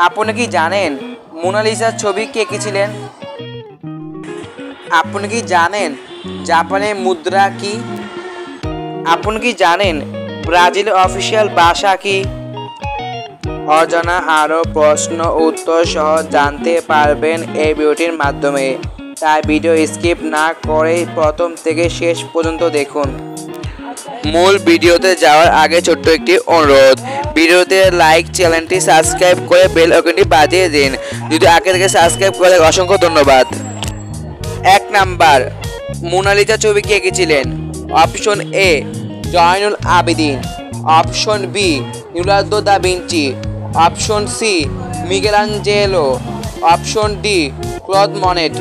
আপনি কি জানেন মোনালিসার ছবি কে এঁকেছিলেন? আপনি কি জানেন জাপানের মুদ্রা কি? আপনি কি জানেন ব্রাজিলের অফিসিয়াল ভাষা কি? অজানা আরও প্রশ্ন উত্তর সহ জানতে পারবেন এই ভিডিওটির মাধ্যমে, তাই ভিডিও স্কিপ না করে প্রথম থেকে শেষ পর্যন্ত দেখুন। মূল ভিডিওতে যাওয়ার আগে ছোট্ট একটি অনুরোধ, ভিডিওতে লাইক, চ্যানেলটি সাবস্ক্রাইব করে বেল আইকনটি বাজিয়ে দিন। যদি আগে থেকে সাবস্ক্রাইব করে অসংখ্য ধন্যবাদ। 1 নাম্বার, মোনালিসা ছবি কে এঁকেছিলেন? Option A Zainul Abedin, option B Leonardo da Vinci, option C Michelangelo, option D Claude Monet.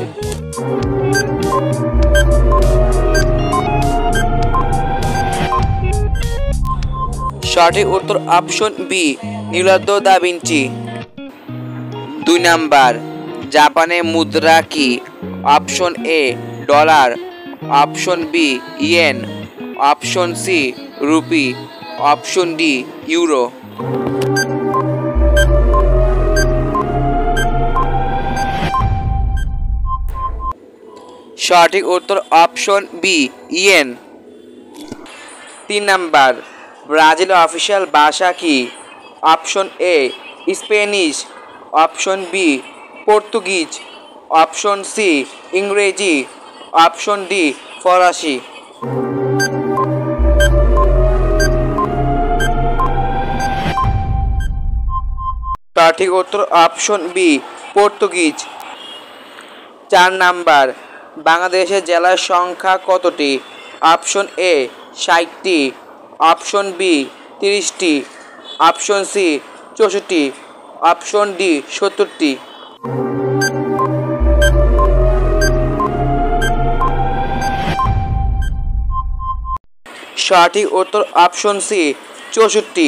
সঠিক উত্তর option B Leonardo da Vinci. 2 number, জাপানের মুদ্রা কি? Option A dollar, option B yen, option C rupee, option D euro. সঠিক উত্তর option B yen. 3 number, ব্রাজিলের official ভাষা কি? Option A Spanish, option B Portuguese, option C ইংরেজি, অপশন ডি ফরাসি। সঠিক উত্তর অপশন বি পর্তুগিজ। 4 নাম্বার, বাংলাদেশের জেলার সংখ্যা কতটি? অপশন এ 60টি, অপশন বি 30টি, অপশন সি 64টি, অপশন ডি 70টি। সঠিক উত্তর অপশন সি 64টি।